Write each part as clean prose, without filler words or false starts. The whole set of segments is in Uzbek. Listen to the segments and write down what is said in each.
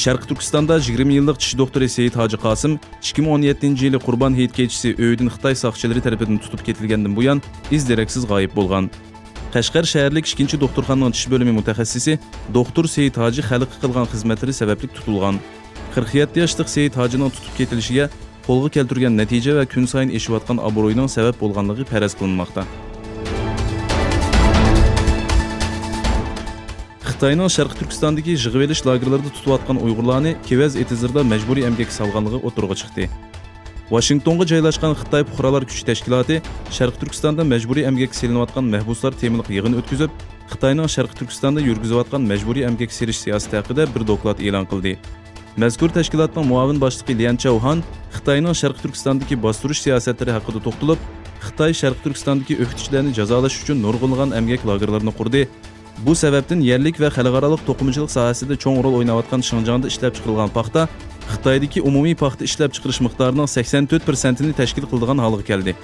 Sharq Turkistonda 20 yillik tish doktori Seyit Hoji Qosim 2017-yili Qurban hayit kechisi öydün Xitoy soqchilari tarafidan tutib ketilgandan buyon iz deraksiz g'oyib bo'lgan. Qashqar shaharlik 2-chi doktorxonaning tish bo'limi mutaxassisi doktor Seyit Hoji xalqqa qilgan xizmatlari sababli tutilgan. 47 yoshlik Seyit Hojining tutib ketilishiga qo'lga keltirgan natija va kun sayin eshiyotgan obro'yining sabab bo'lganligi faraz qilinmoqda. Xitoyning Sharq Turkistondagi yig'ilish lagerlarida tutayotgan Uyg'urlarni Kevaz Etizirda majburiy emgak salganligi o'tirg'i chiqdi. Washingtonga joylashgan Xitoy fuqarolar kuch tashkiloti Sharq Turkistonda majburiy emgak selinayotgan mahbuslar temiliq yig'in o'tkazib, Xitoyning Sharq Turkistonda yurgizayotgan majburiy emgak serish siyosati haqida bir doklad e'lon qildi. Mazkur tashkilotning muavin boshlig'i Lian Chauhan Xitoyning Sharq Turkistondagi bostirish siyosatlari haqida to'xtalib, Xitoy Sharq Turkistondagi o'qituvchilarni jazolash uchun nurg'unlagan emgak lagerlarini qurdi. Bu sababdan yerlik va xalqarалық to'qimachilik sohasida cho'ng rol o'ynayotgan Xinjiangda ishlab chiqarilgan paxta Xitoydagi umumiy paxta ishlab chiqarish miqdorining 84%ni tashkil qiladigan holga keldi.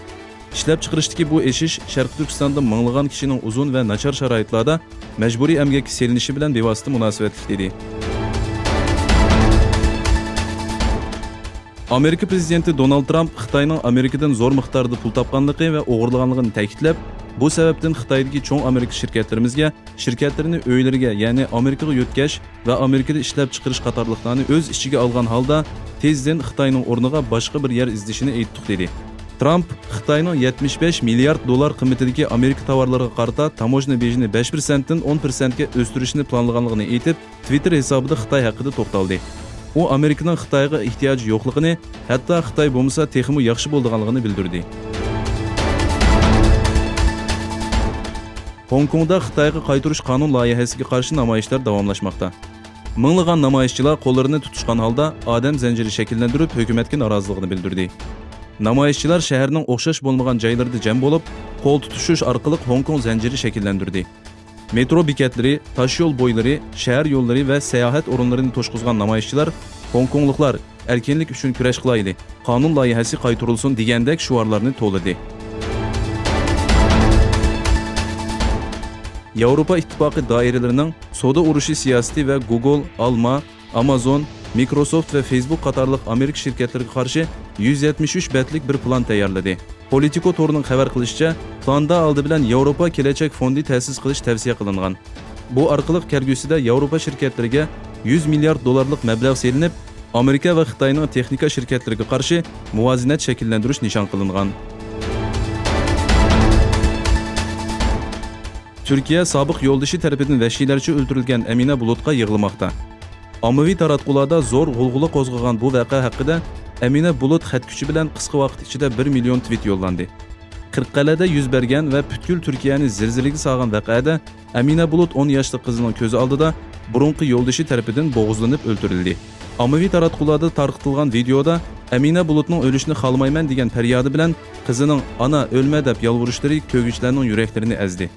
Ishlab chiqarishdagi bu eshish Sharq Turkistonda minglagan kishining uzun va nachar sharoitlarda majburiy emgakka selinishi bilan bevosita munosabatli dedi. Amerika prezidenti Donald Trump Xitoyning Amerikadan zo'r miqdorda pul topganligi va o'g'irlaganligini ta'kidlab, bu sababdan Xitoydagi cho'ng Amerika shirkatlarimizga shirkatlarini o'ylariga, ya'ni Amerikaga yo'tkash va Amerikada ishlab chiqarish qatorliqlarni o'z ichiga olgan holda tezdan Xitoyning o'rniga boshqa bir yer izlashini aytdik dedi. Trump Xitoyning 75 milliard dollar qiymatidagi Amerika tovarlariga qarata tamojna bejini 5%dan 10%ga o'stirishni planlaganligini aytib, Twitter hisobida Xitoy haqida to'xtaldi. U Amerikaning Xitoyga ehtiyoji yo'qligini, hatto Xitoy bo'lmasa texmi yaxshi bo'lganligini bildirdi. Hong Kongda Xitoyga qaytarish qonun loyihasiga qarshi namoyishlar davomlashmoqda. Minglagan namoyishchilar qo'llarini tutishgan holda odam zanjiri shakllantirib, hukumatga noroziligini bildirdi. Namoyishchilar shaharning o'xshash bo'lmagan joylarida jam bo'lib, qo'l tutishish orqali Hong Kong zanjiri shakllantirdi. Metro bekatlari, tosh yo'l bo'ylari, shahar yo'llari va sayohat o'rinlarini to'shqizgan namoyishchilar Hong Kongliklar erkinlik uchun kurash qilayli, qonun loyihasi qaytarilsin degandek shuarlarni to'ladi. Yevropa ittifoqi doiralarining savdo urushi siyosati va Google, Alma, Amazon, Microsoft va Facebook qatorliq Amerika shirkatlariga qarshi 173 betlik bir plan tayyorladi. Politico to'rining xabar qilishicha, planda oldi bilan Yevropa kelajak fondi ta'sis qilish tavsiya qilingan. Bu orqali kelgusida Yevropa shirkatlariga 100 milliard dollarlik mablag' selinib, Amerika va Xitoyning texnika shirkatlariga qarshi muvozanat shakllantirish nishon qilingan. Türkiye sobiq yo'ldoshi tarafidan vahshiylarcha o'ldirilgan Amina Bulutga yig'ilmoqda. Ommaviy taratqularda zo'r g'ulg'ula qo'zg'agan bu voqea haqida Amina Bulut xat kuchi bilan qisqa vaqt ichida 1 million tweet yo'llandi. Qirqqalada yuz bergan va butkul Turkiyani zilzilaga solgan voqeada Amina Bulut 10 yoshli qizining ko'zi oldida burunqi yo'ldoshi tarafidan bo'g'izlanib o'ldirildi. Ommaviy taratqularda tarqatilgan videoda Amina Bulutning o'lishini xohlamayman degan faryodi bilan qizining "Ana, o'lma" deb yolvurishlari ko'g'ichlarning yuraklarini ezdi.